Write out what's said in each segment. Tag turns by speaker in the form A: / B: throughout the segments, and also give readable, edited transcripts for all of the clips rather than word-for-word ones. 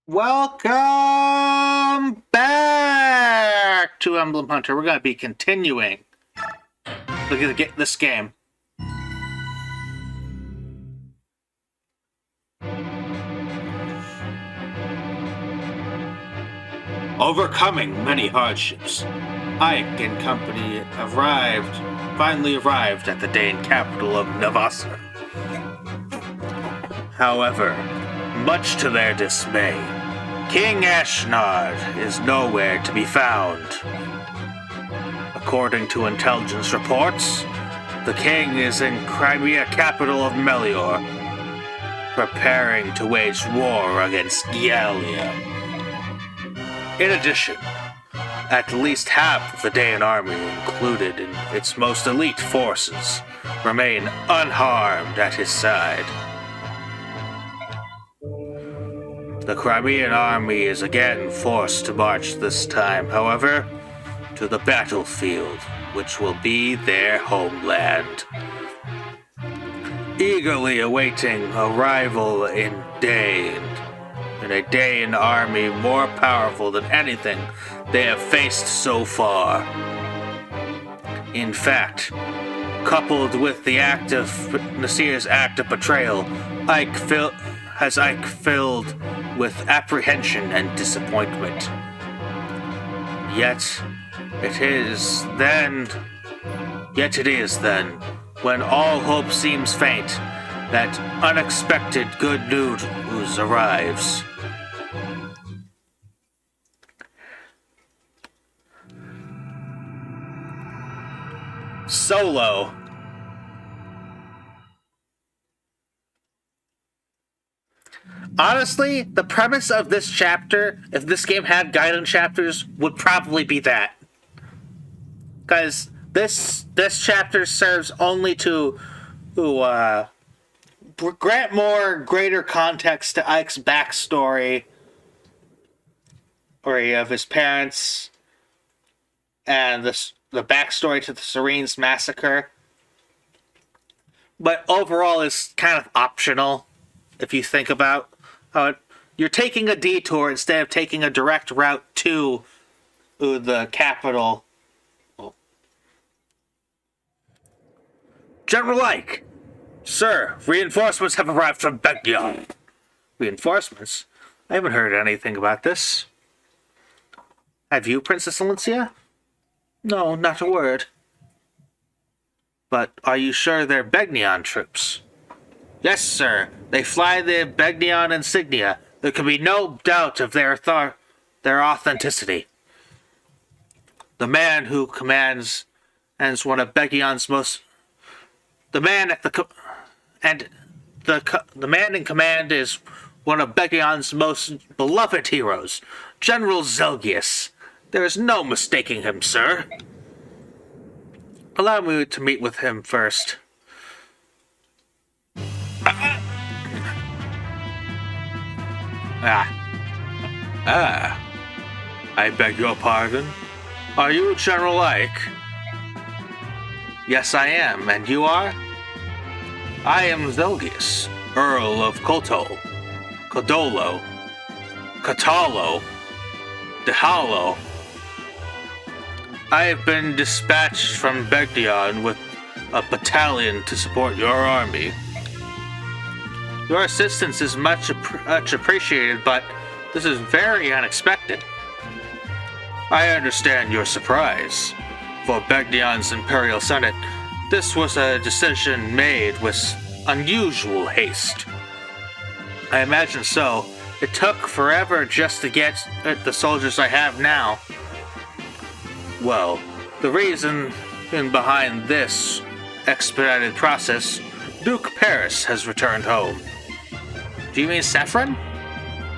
A: Welcome back to Emblem Hunter. We're going to be continuing. Look at this game. Overcoming many hardships, Ike and company finally arrived at the Dane capital of Navasa. However, much to their dismay, King Ashnard is nowhere to be found. According to intelligence reports, the king is in Crimea capital of Melior, preparing to wage war against Gialia. In addition, at least half of the Daean army, included in its most elite forces, remain unharmed at his side. The Crimean army is again forced to march this time, however, to the battlefield, which will be their homeland. Eagerly awaiting arrival in a Daean army more powerful than anything they have faced so far. In fact, coupled with the act of Nasir's act of betrayal, Ike filled with apprehension and disappointment. Yet it is then, when all hope seems faint, that unexpected good news arrives. Solo. Honestly, the premise of this chapter, if this game had guidance chapters, would probably be that. Because this chapter serves only to grant greater context to Ike's backstory, of his parents, and the backstory to the Serene's massacre. But overall, is kind of optional if you think about how you're taking a detour instead of taking a direct route to the capital. General Ike! Sir, reinforcements have arrived from Begyon. Reinforcements? I haven't heard anything about this. Have you, Princess Alencia? No, not a word. But are you sure they're Begnion troops? Yes, sir. They fly the Begnion insignia. There can be no doubt of their authenticity. The man who commands is one of Begion's most. The man in command is one of Begion's most beloved heroes, General Zelgius. There is no mistaking him, sir. Allow me to meet with him first. I beg your pardon? Are you General Ike? Yes, I am. And you are? I am Zelgius, Earl of Cotalo, Dehalo. I have been dispatched from Begdion with a battalion to support your army. Your assistance is much appreciated, but this is very unexpected. I understand your surprise. For Begdion's Imperial Senate, this was a decision made with unusual haste. I imagine so. It took forever just to get the soldiers I have now. Well, the reason behind this expedited process, Duke Paris has returned home. Do you mean Saffron?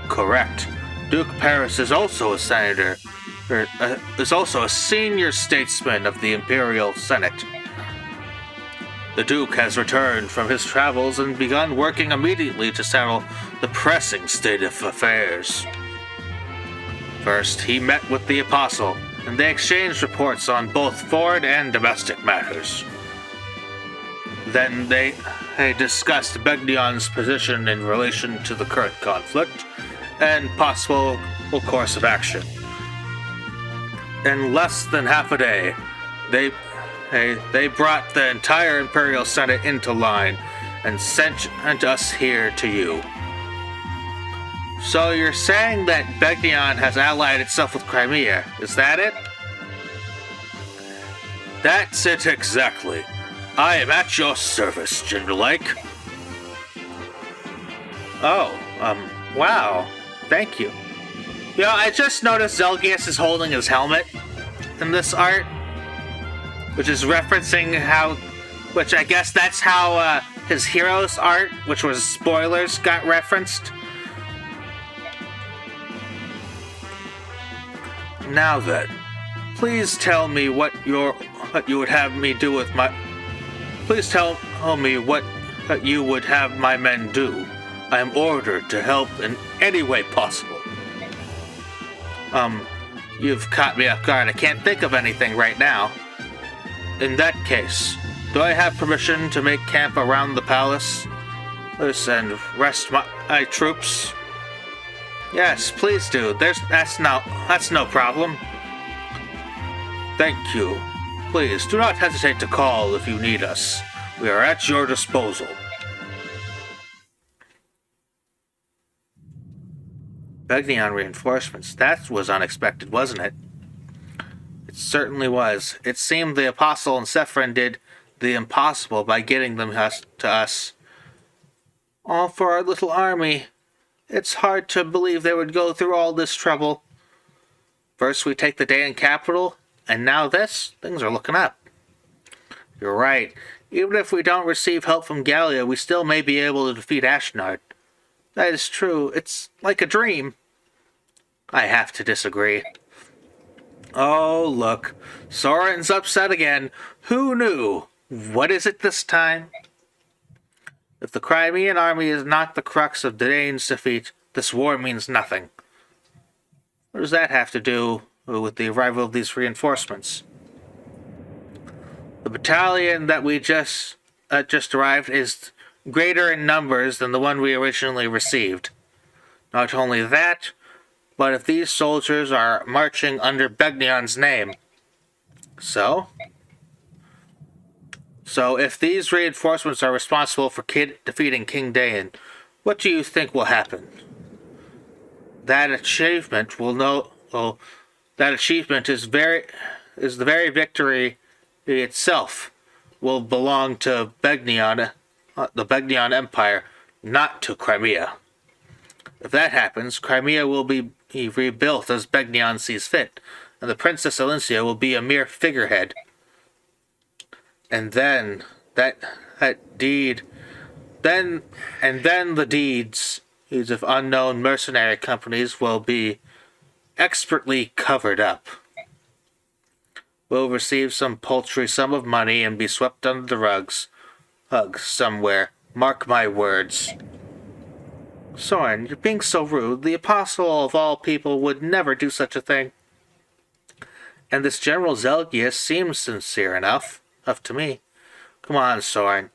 A: Correct. Duke Paris is also a senator, is also a senior statesman of the Imperial Senate. The Duke has returned from his travels and begun working immediately to settle the pressing state of affairs. First, he met with the Apostle, and they exchanged reports on both foreign and domestic matters. Then they discussed Begdion's position in relation to the current conflict, and possible course of action. In less than half a day, they brought the entire Imperial Senate into line and sent us here to you. So you're saying that Begnion has allied itself with Crimea, is that it? That's it exactly. I am at your service, Genderlike. Oh, wow. Thank you. You know, I just noticed Zelgius is holding his helmet in this art, which is referencing which I guess that's how his heroes art, which was spoilers, got referenced. Now then, please tell me what you would have me do with my... Please tell me what you would have my men do. I am ordered to help in any way possible. You've caught me off guard. I can't think of anything right now. In that case, do I have permission to make camp around the palace and rest my troops? Yes, please do. That's no problem. Thank you. Please, do not hesitate to call if you need us. We are at your disposal. Begnion reinforcements. That was unexpected, wasn't it? It certainly was. It seemed the Apostle and Sephirin did the impossible by getting them to us. All for our little army. It's hard to believe they would go through all this trouble. First we take the Daean capital, and now this? Things are looking up. You're right. Even if we don't receive help from Gallia, we still may be able to defeat Ashnard. That is true. It's like a dream. I have to disagree. Oh, look. Soren's upset again. Who knew? What is it this time? If the Crimean army is not the crux of Daean's defeat, this war means nothing. What does that have to do with the arrival of these reinforcements? The battalion that we just arrived is greater in numbers than the one we originally received. Not only that, but if these soldiers are marching under Begnion's name. So if these reinforcements are responsible for defeating King Daean, what do you think will happen? That achievement is the very victory itself will belong to Begnion, the Begnion Empire, not to Crimea. If that happens, Crimea will be rebuilt as Begnion sees fit, and the Princess Alencia will be a mere figurehead. And then the deeds of unknown mercenary companies will be expertly covered up. We'll receive some paltry sum of money and be swept under the rugs somewhere. Mark my words. Soren, you're being so rude. The apostle of all people would never do such a thing. And this General Zelgius seems sincere enough to me. Come on, Soren.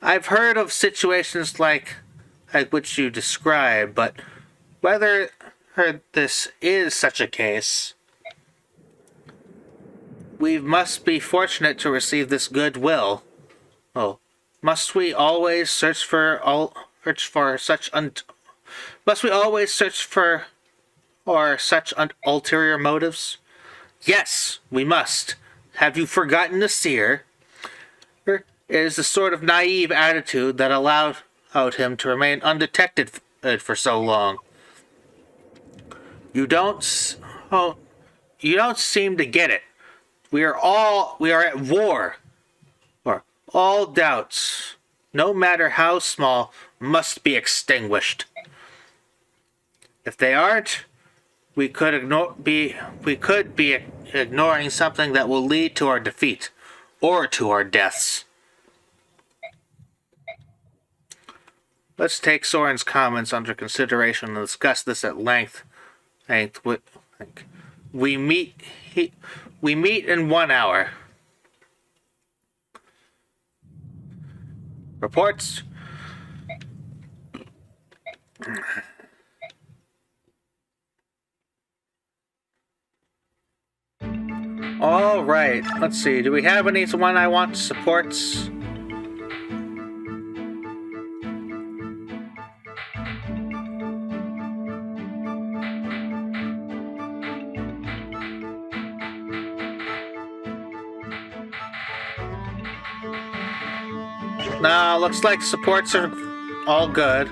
A: I've heard of situations like which you describe, but whether this is such a case, we must be fortunate to receive this goodwill. Oh, must we always search for such ulterior motives? Yes, we must. Have you forgotten the seer? It is the sort of naive attitude that allowed him to remain undetected for so long. You don't seem to get it. We are at war. Or all doubts, no matter how small, must be extinguished. If they aren't, we could be ignoring something that will lead to our defeat or to our deaths. Let's take Soren's comments under consideration and discuss this at length. We meet in 1 hour. Reports. All right, let's see. Do we have anyone I want supports? No, looks like supports are all good.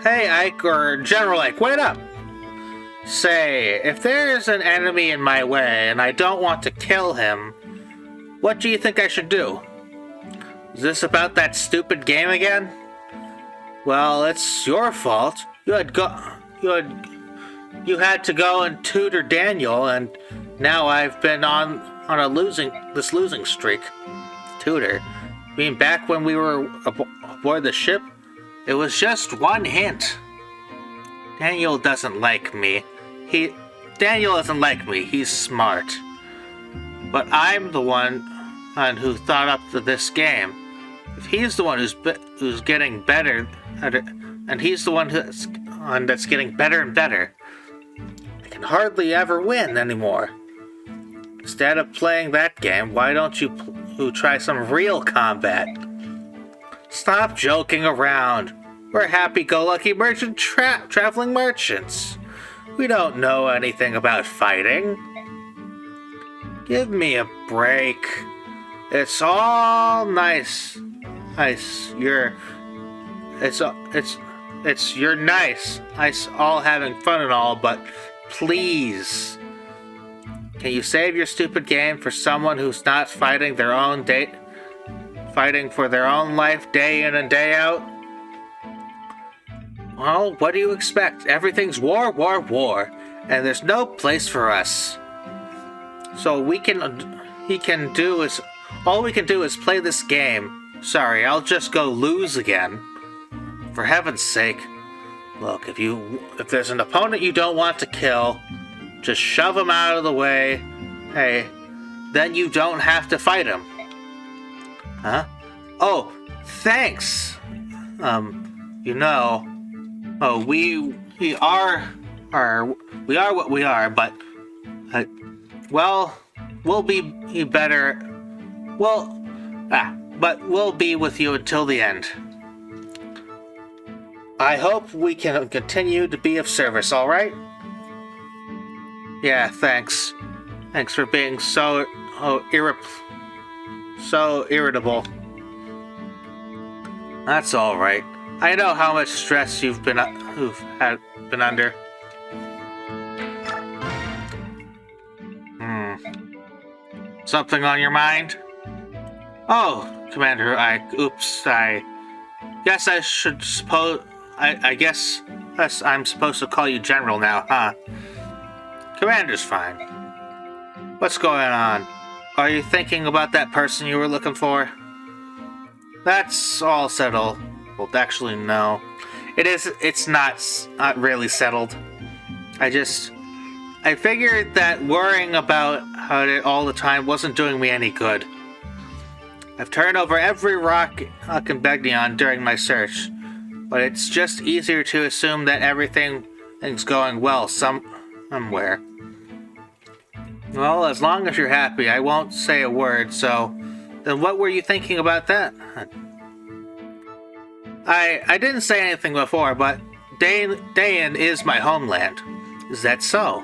A: Hey, Ike, or General Ike, wait up! Say, if there's an enemy in my way and I don't want to kill him, what do you think I should do? Is this about that stupid game again? Well, it's your fault. You had to go and tutor Daniel, and now I've been on a losing streak. Tutor? I mean, back when we were aboard the ship, it was just one hint. Daniel doesn't like me. Daniel doesn't like me. He's smart. But I'm the one who thought up this game. If he's the one who's getting better at it, and he's the one that's getting better and better, I can hardly ever win anymore. Instead of playing that game, why don't you try some real combat? Stop joking around. We're happy-go-lucky traveling merchants. We don't know anything about fighting. Give me a break. It's all nice. You're nice. All having fun and all, but please, can you save your stupid game for someone who's not fighting for their own life day in and day out? Well, what do you expect? Everything's war, war, war, and there's no place for us. So all we can do is play this game. Sorry, I'll just go lose again. For heaven's sake. Look, if there's an opponent you don't want to kill, just shove him out of the way. Hey, then you don't have to fight him. Huh? Oh, thanks. We are what we are, but we'll be better. But we'll be with you until the end. I hope we can continue to be of service, all right? Yeah, thanks. Thanks for being so irritable. That's all right. I know how much stress you've been under. Something on your mind? Oh, Commander, I guess I should suppose. I guess I'm supposed to call you General now, huh? Commander's fine. What's going on? Are you thinking about that person you were looking for? That's all settled. Well, actually, no. It's not really settled. I figured that worrying about it all the time wasn't doing me any good. I've turned over every rock in Begnion during my search, but it's just easier to assume that everything's going well somewhere. Well, as long as you're happy, I won't say a word, so then what were you thinking about that? I didn't say anything before, but Dayan is my homeland. Is that so?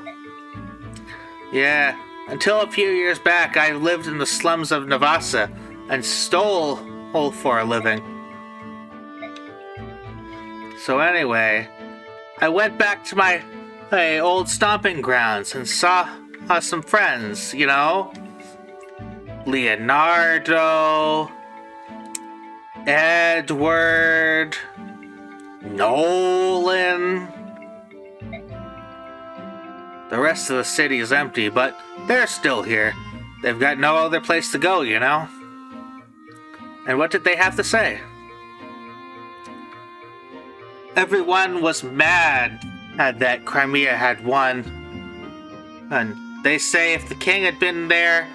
A: Yeah, until a few years back, I lived in the slums of Navasa and stole for a living. So anyway, I went back to my old stomping grounds and saw some friends, you know? Leonardo, Edward, Nolan. The rest of the city is empty, but they're still here. They've got no other place to go, you know? And what did they have to say? Everyone was mad that Crimea had won. And they say if the king had been there,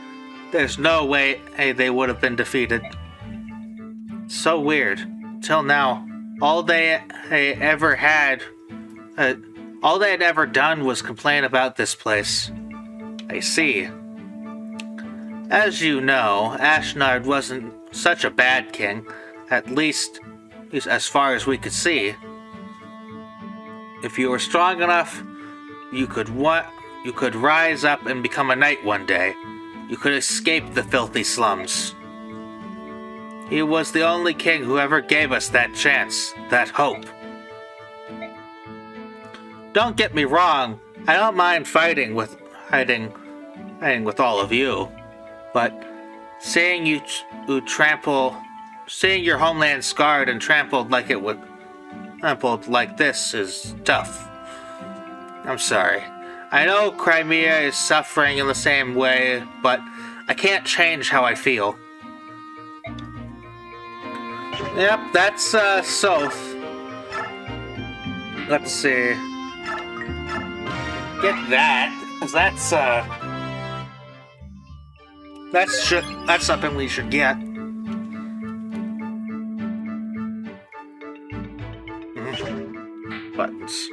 A: there's no way they would have been defeated. So weird. Till now, all they ever had All they had ever done was complain about this place. I see. As you know, Ashnard wasn't such a bad king, at least as far as we could see. If you were strong enough, you could rise up and become a knight one day. You could escape the filthy slums. He was the only king who ever gave us that chance, that hope. Don't get me wrong, I don't mind fighting with all of you, but seeing your homeland scarred and trampled like this is tough. I'm sorry. I know Crimea is suffering in the same way, but I can't change how I feel. Yep, that's Soth. Let's see. Get that, because that's something we should get. Buttons.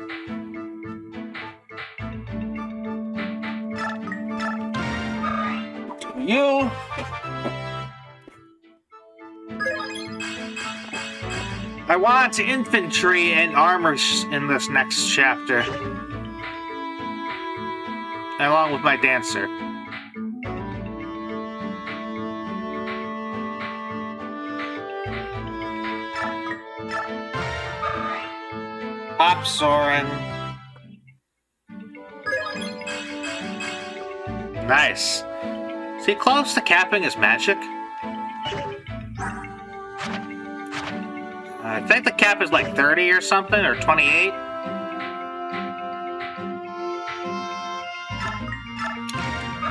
A: You. I want infantry and armor in this next chapter, along with my dancer. Up, Soren. Nice. Is he close to capping his magic? I think the cap is like 30 or something, or 28.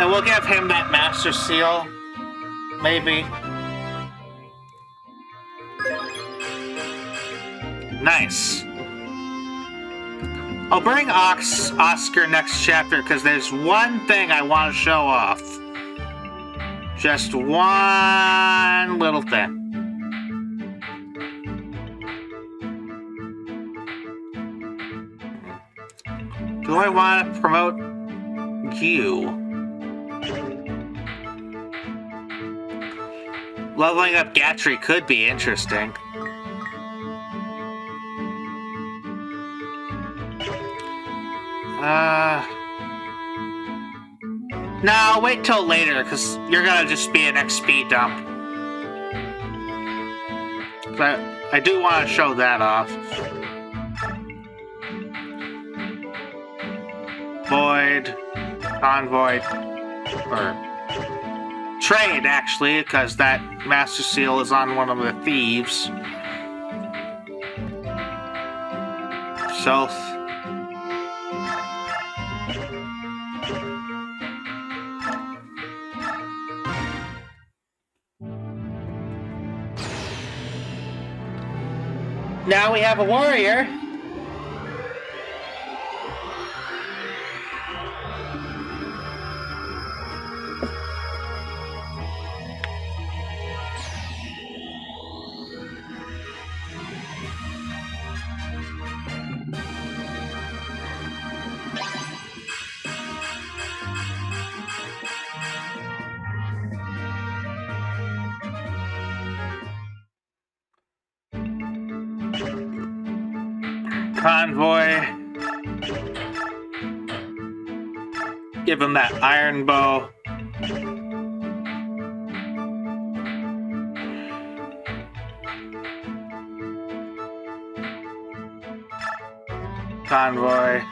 A: And we'll give him that Master Seal, maybe. Nice. I'll bring Oscar next chapter because there's one thing I want to show off. Just one little thing. Do I want to promote you? Leveling up Gatry could be interesting. No, wait till later, because you're gonna just be an XP dump. But I do want to show that off. Void, Convoy, or Trade, actually, because that Master Seal is on one of the thieves. South. Now we have a warrior. Convoy. Give him that iron bow. Convoy.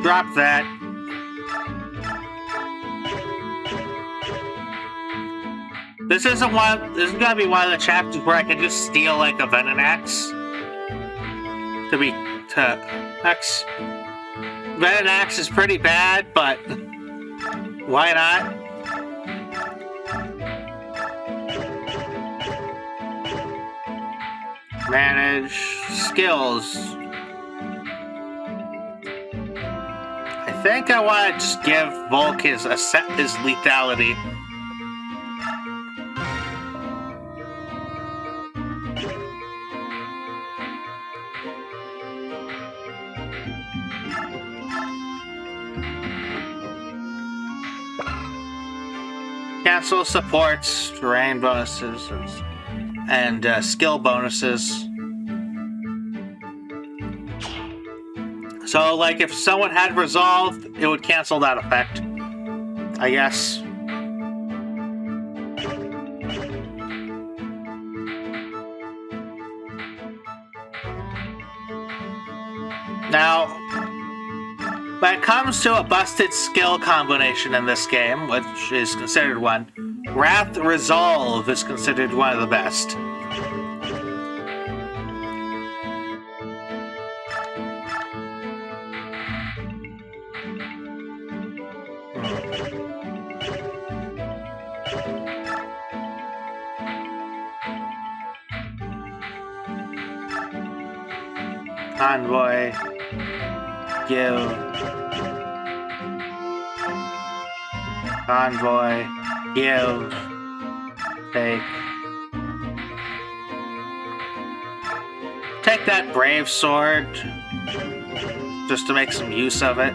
A: Drop that. This is gonna be one of the chapters where I can just steal like a Venom Axe. Venom Axe is pretty bad, but why not? Manage skills. I think I want to just give Volk his lethality. Cancel supports, terrain bonuses, and skill bonuses. So, like, if someone had resolved, it would cancel that effect, I guess. Now, when it comes to a busted skill combination in this game, which is considered one, Wrath Resolve is considered one of the best. Envoy, give, Envoy, give, take that brave sword just to make some use of it.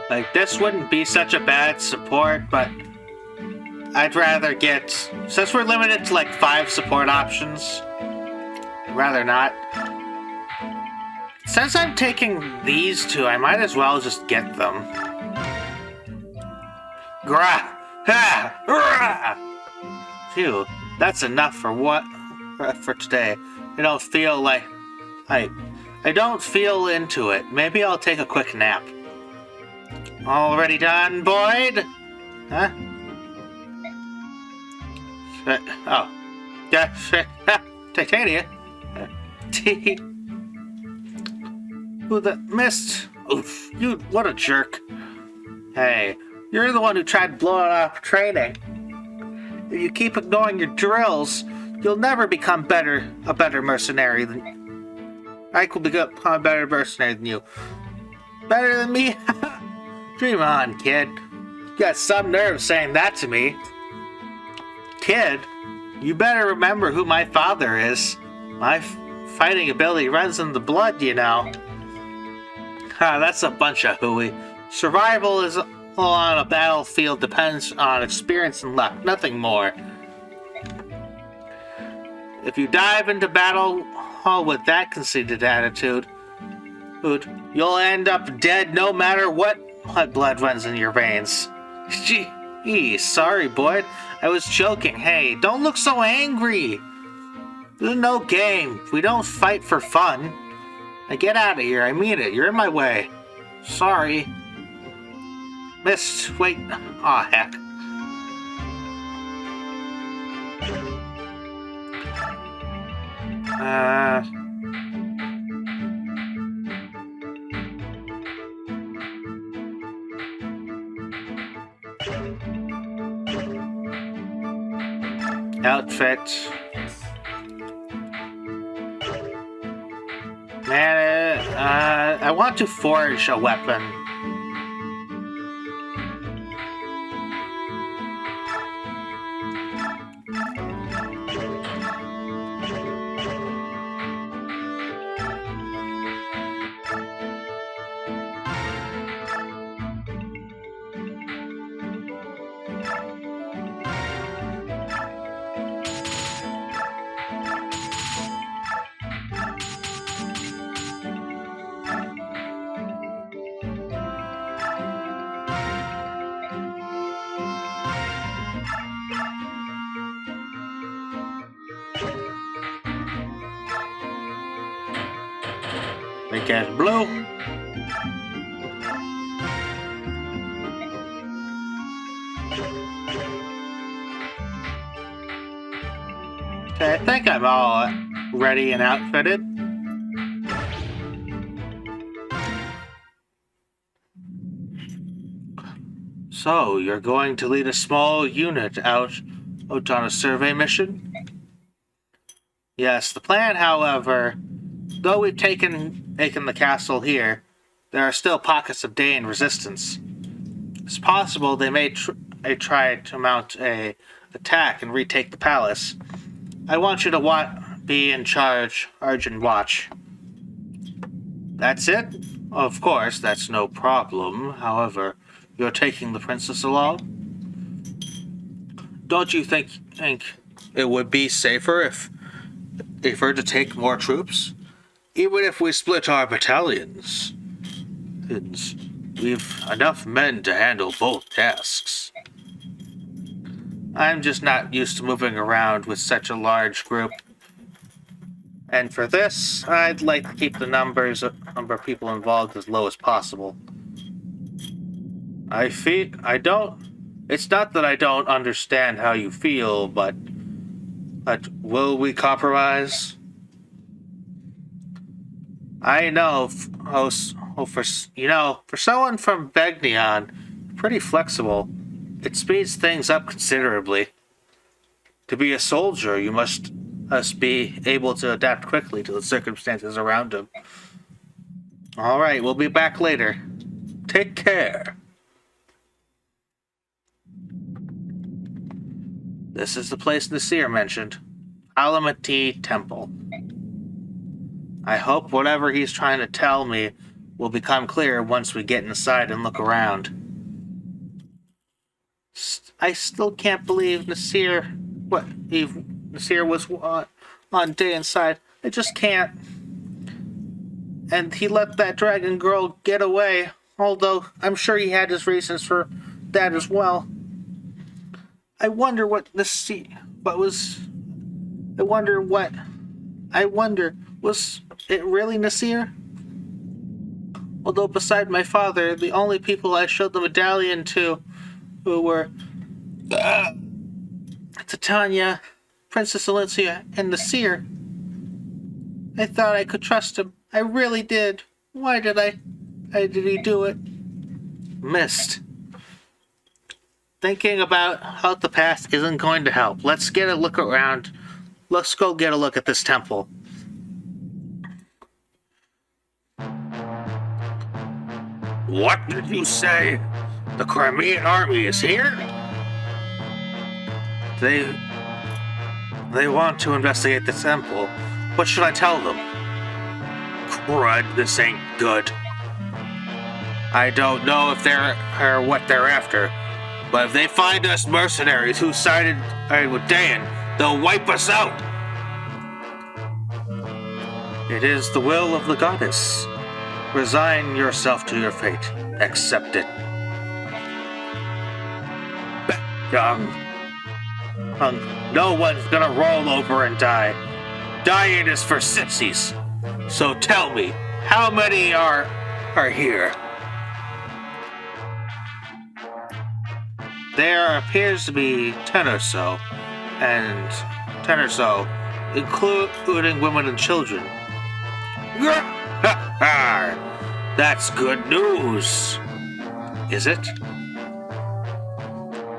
A: Like, this wouldn't be such a bad support, but I'd rather get... Since we're limited to, like, 5 support options, I'd rather not. Since I'm taking these two, I might as well just get them. Grah! Ha! Rah! Phew, that's enough for today. I don't feel like... I don't feel into it. Maybe I'll take a quick nap. Already done, Boyd? Huh? Oh. Yeah, Titania? Who the missed? Oof, you, what a jerk. Hey, you're the one who tried blowing up training. If you keep ignoring your drills, you'll never become a better mercenary than... I could become a better mercenary than you. Better than me? Dream on, kid. You got some nerve saying that to me. Kid, you better remember who my father is. My fighting ability runs in the blood, you know. That's a bunch of hooey. Survival is on a battlefield depends on experience and luck, nothing more. If you dive into battle with that conceited attitude, you'll end up dead no matter what blood runs in your veins. Gee, sorry, Boyd. I was joking. Hey, don't look so angry. This is no game. We don't fight for fun. Now get out of here. I mean it. You're in my way. Sorry. Missed. Wait. Aw, heck. Outfit. Man, I want to forge a weapon. Make it blue. Okay, I think I'm all ready and outfitted. So, you're going to lead a small unit out on a survey mission? Yes, the plan, however, though we've taken the castle here, there are still pockets of Daean resistance. It's possible they may try to mount a attack and retake the palace. I want you to be in charge, and watch. That's it? Of course, that's no problem. However, you're taking the princess along? Don't you think it would be safer if to take more troops? Even if we split our battalions, we've enough men to handle both tasks. I'm just not used to moving around with such a large group. And for this, I'd like to keep the number of people involved as low as possible. It's not that I don't understand how you feel, but will we compromise? I know, for someone from Begnion, pretty flexible. It speeds things up considerably. To be a soldier, you must be able to adapt quickly to the circumstances around him. All right, we'll be back later. Take care. This is the place Nasir mentioned. Alamati Temple. I hope whatever he's trying to tell me will become clear once we get inside and look around. I still can't believe Nasir was on Daean's side. I just can't. And he let that dragon girl get away, although I'm sure he had his reasons for that as well. I wonder, was it really Nasir? Although beside my father, the only people I showed the medallion to who were Titania, Princess Alicia, and Nasir. I thought I could trust him. I really did. Why did he do it? Missed. Thinking about the past isn't going to help. Let's get a look around. Let's go get a look at this temple. What did you say? The Crimean army is here? They want to investigate the temple. What should I tell them? Crud, this ain't good. I don't know if what they're after, but if they find us mercenaries who sided with Daean, they'll wipe us out. It is the will of the goddess. Resign yourself to your fate. Accept it. No one's gonna roll over and die. Dying is for sissies. So tell me, how many are here? There appears to be 10 or so, including women and children. That's good news. Is it?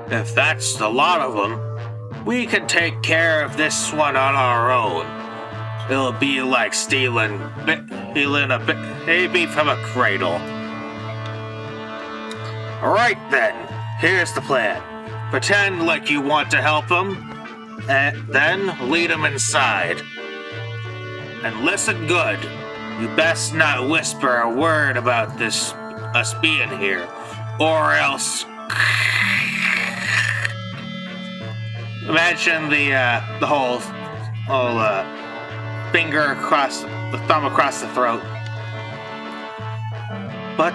A: If that's the lot of them, we can take care of this one on our own. It'll be like stealing a baby from a cradle. Alright then, here's the plan. Pretend like you want to help them, and then lead them inside. And listen good. You best not whisper a word about us being here, or else. Imagine the whole finger across the thumb across the throat. But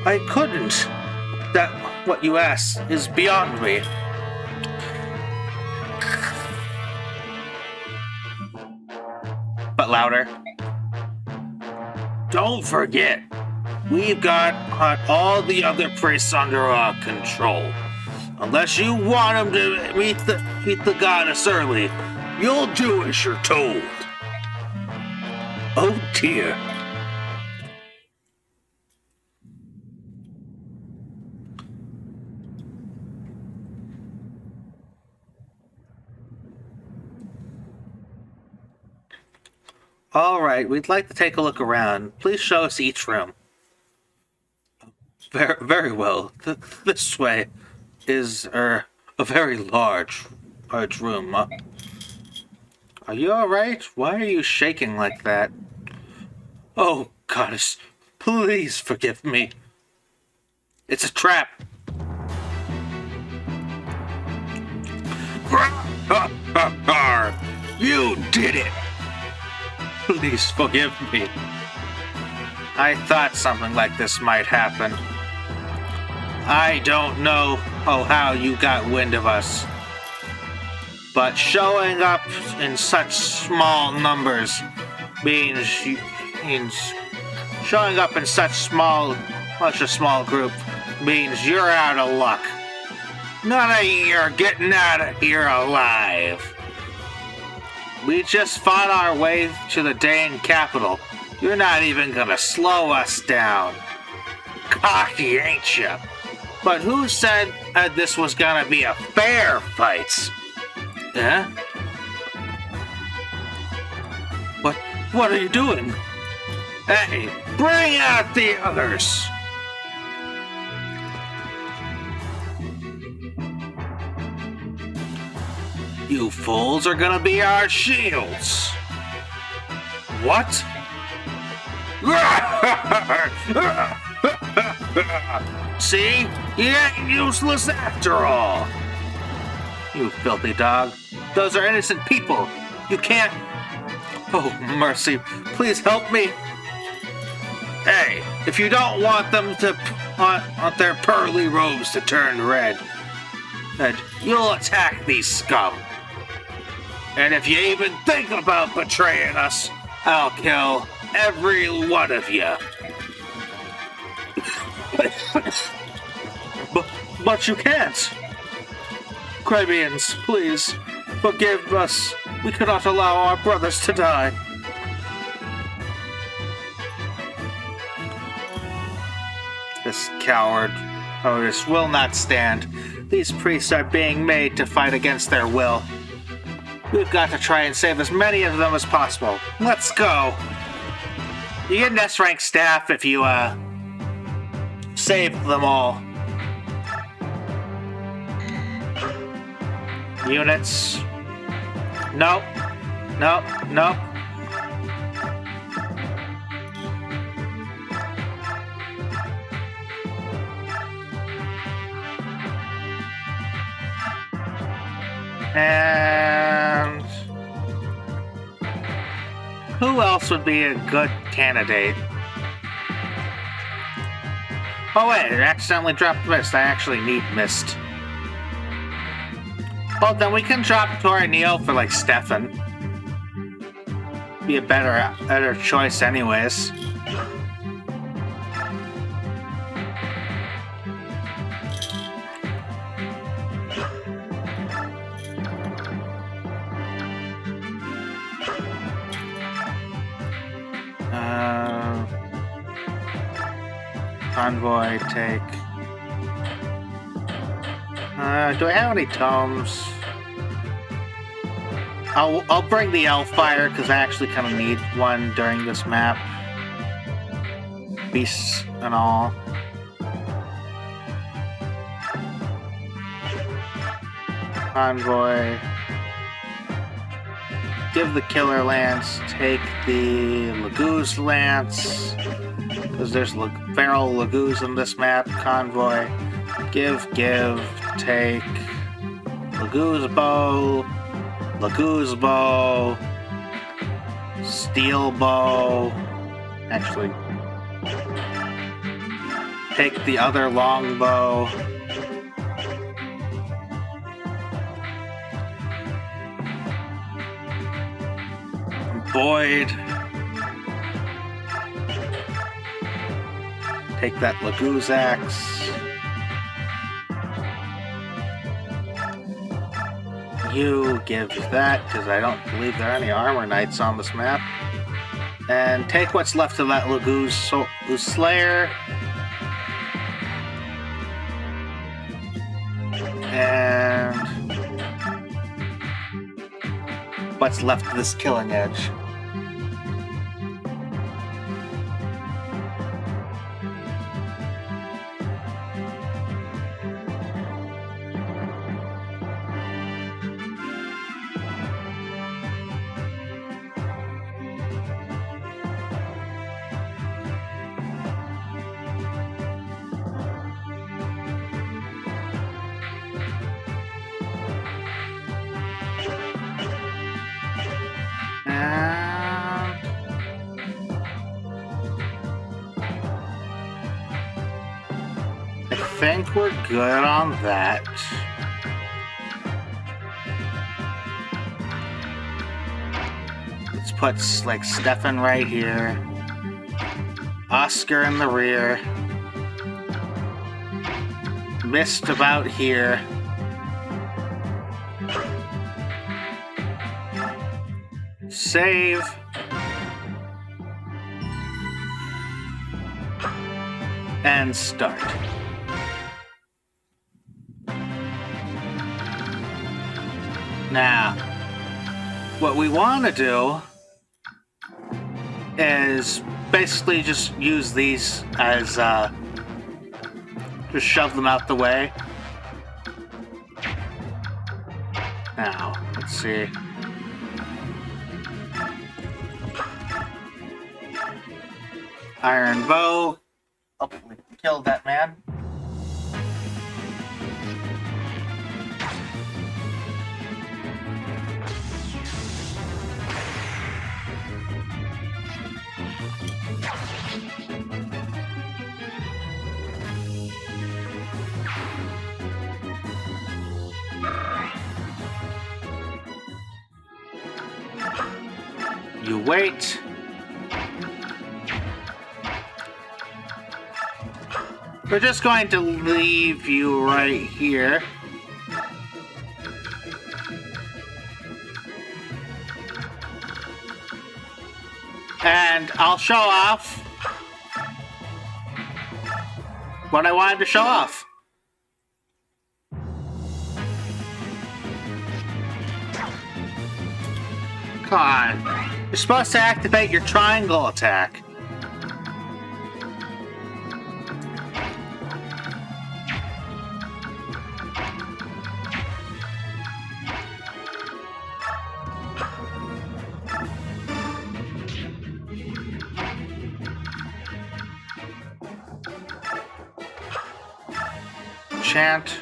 A: I couldn't. That what you asked is beyond me. But louder. Don't forget, we've got all the other priests under our control. Unless you want them to meet the goddess early, You'll do as you're told. Oh dear. All right, we'd like to take a look around. Please show us each room. Very, very well. This way is a very large room. Are you all right? Why are you shaking like that? Oh, goddess, please forgive me. It's a trap. You did it. Please forgive me. I thought something like this might happen. I don't know how you got wind of us, but showing up in such small numbers means showing up in such a small group means you're out of luck. None of you are getting out of here alive. We just fought our way to the Dane capital. You're not even gonna slow us down. Cocky, ain't you? But who said this was gonna be a fair fight? Huh? What are you doing? Hey, bring out the others! You fools are gonna be our shields! What? See? You ain't useless after all! You filthy dog. Those are innocent people. You can't... Oh, mercy. Please help me. Hey, if you don't want them to... want their pearly robes to turn red, then you'll attack these scum. And if you even think about betraying us, I'll kill every one of you. But you can't. Crimeans, please, forgive us. We cannot allow our brothers to die. This coward, Otis, will not stand. These priests are being made to fight against their will. We've got to try and save as many of them as possible. Let's go. You get an S-rank staff if you, save them all. Units. Nope. Nope. Nope. And who else would be a good candidate? Oh wait, I accidentally dropped Mist. I actually need Mist. Well, then we can drop Tori Neal for like Stefan. Be a better choice anyways. Convoy, take. Do I have any tomes? I'll bring the Elfire because I actually kind of need one during this map. Beasts and all. Convoy. Give the Killer Lance. Take the Laguz Lance. Because there's feral Laguz in this map. Convoy. Give, take. Laguz Bow. Laguz Bow. Steel Bow. Actually, take the other longbow. Boyd. Take that Laguz axe. You give that, because I don't believe there are any armor knights on this map. And take what's left of that Laguz Slayer. And what's left of this Killing Edge. I think we're good on that. Let's put like Stefan right here, Oscar in the rear, Mist about here. Save. And start. Now, what we want to do is basically just use these as, just shove them out the way. Now, let's see. Iron Bow. Hopefully killed that man. You wait. We're just going to leave you right here. And I'll show off what I wanted to show off. Come on. You're supposed to activate your triangle attack. Chant.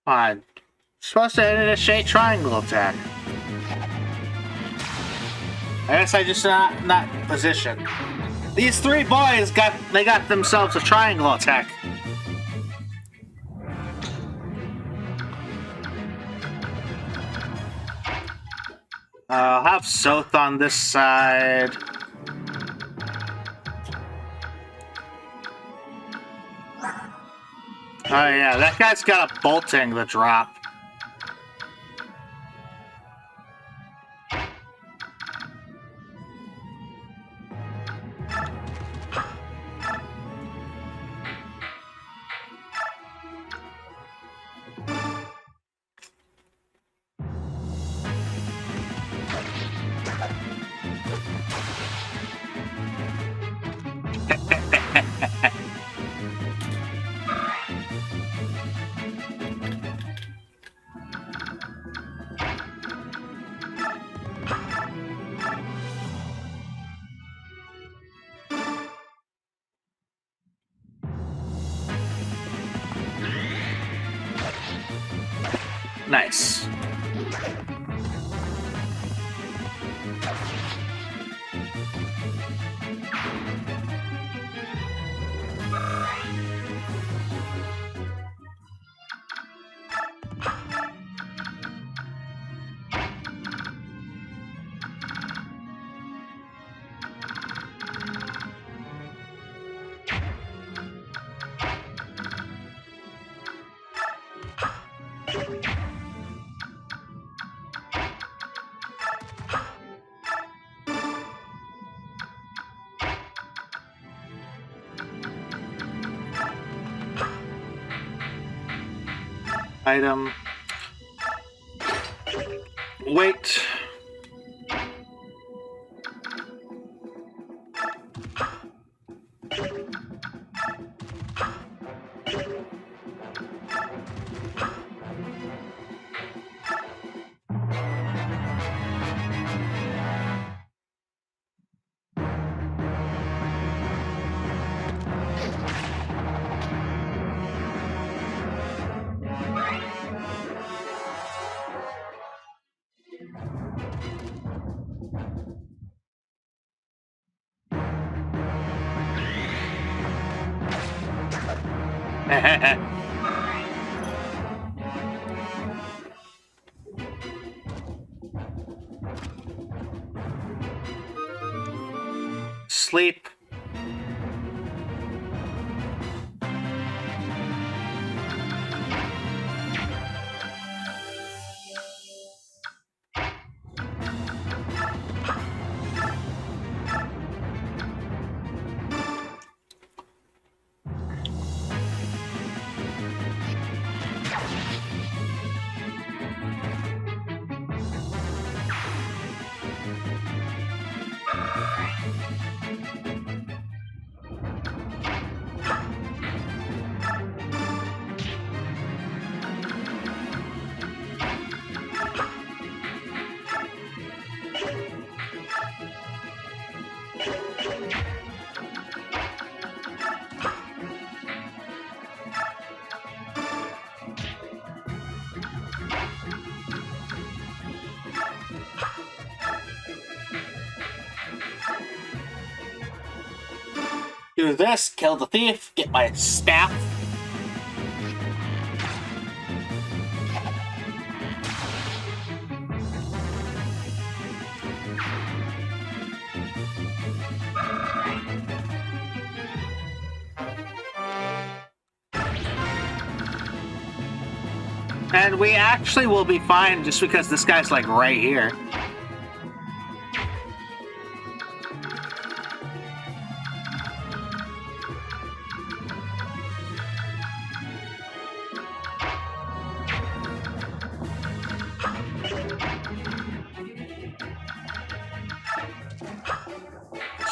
A: Fine. Supposed to initiate triangle attack. I guess I just not positioned. These three boys got themselves a triangle attack. I'll have Soth on this side. Oh yeah, that guy's got a bolting the drop. Nice. Item. Wait. Sleep. Do this, kill the thief, get my staff. And we actually will be fine just because this guy's like right here.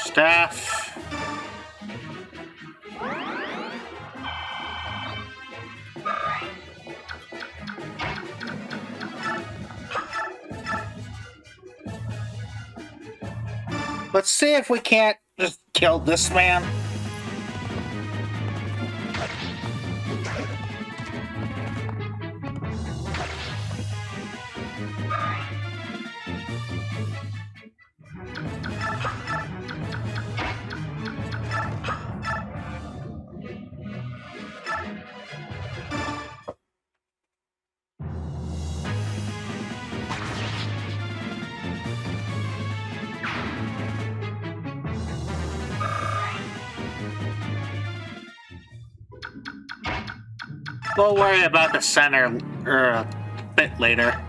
A: Staff. Let's see if we can't just kill this man. We'll worry about the center a bit later.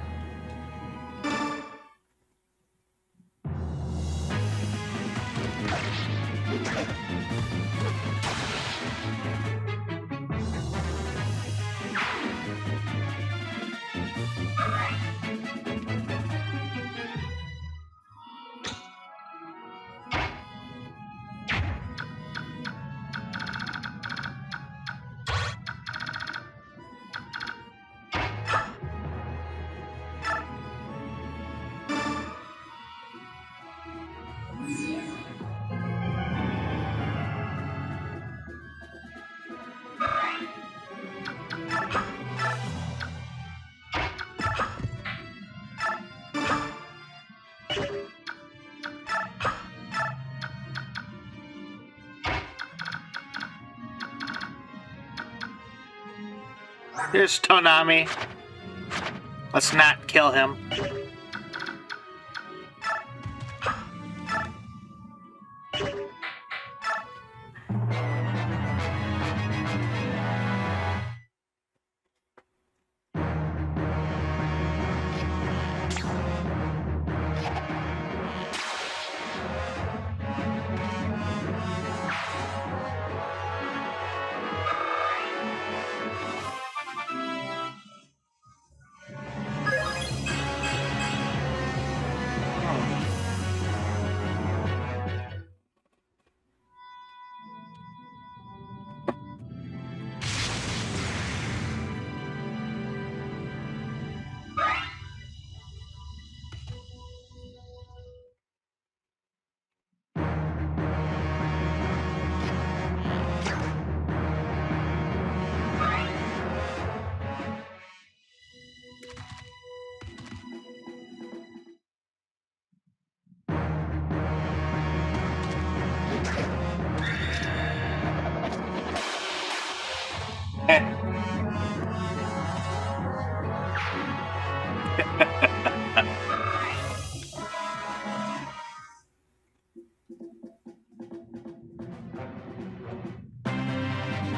A: Here's Tonami. Let's not kill him.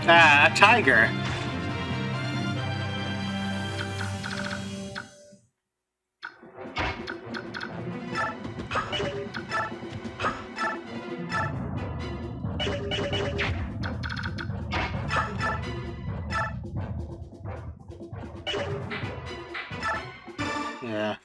A: Ah, a tiger. Yeah.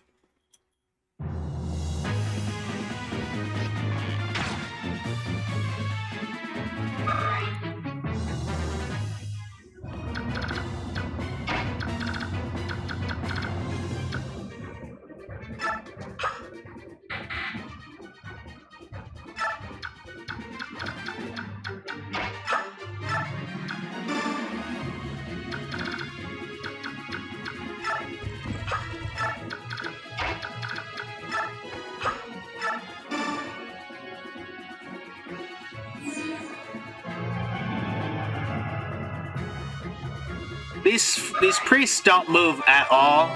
A: These priests don't move at all.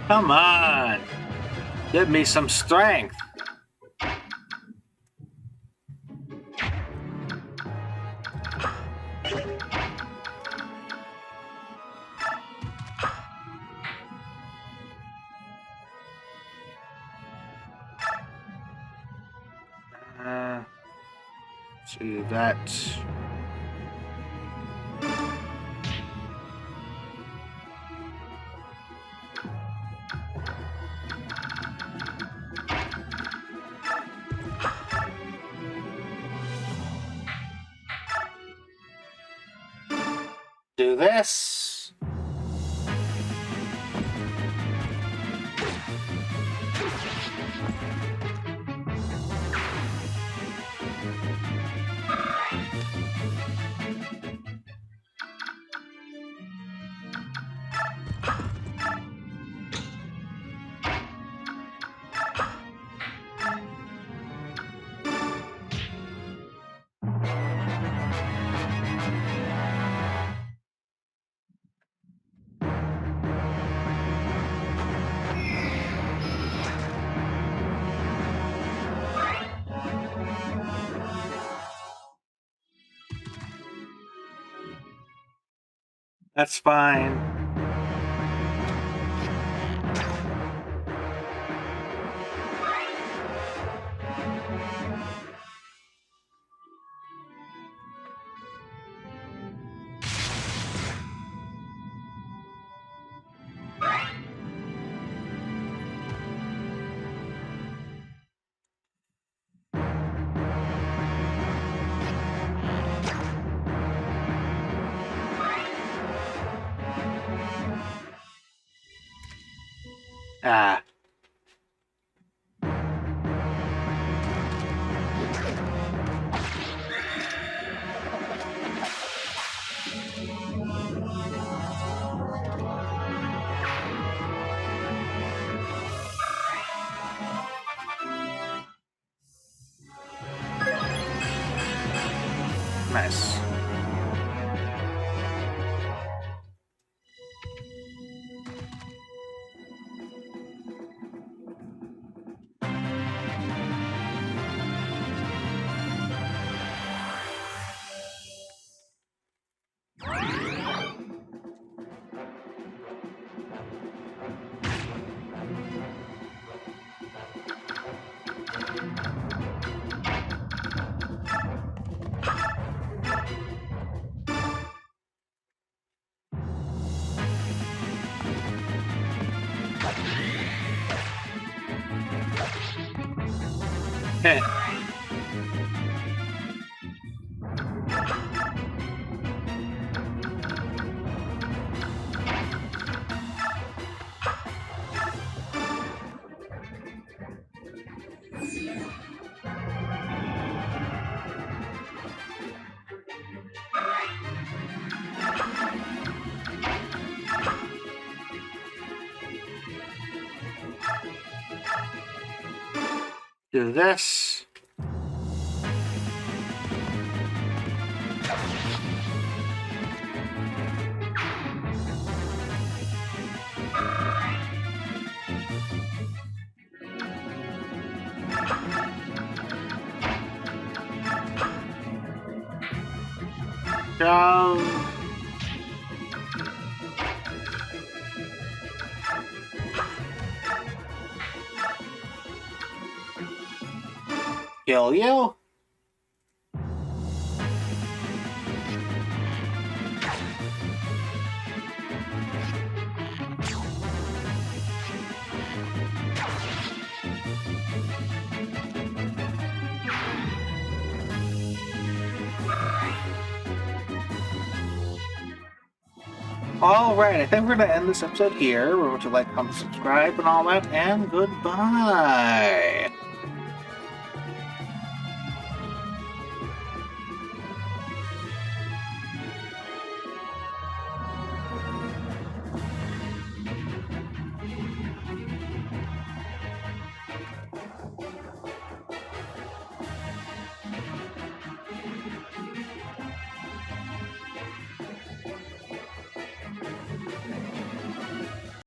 A: Come on. Give me some strength. Do that. Do this. That's fine. Ah. Nice. Okay. Do this. Go. Kill you. Alright, I think we're going to end this episode here. Remember to like, comment, subscribe, and all that, and goodbye.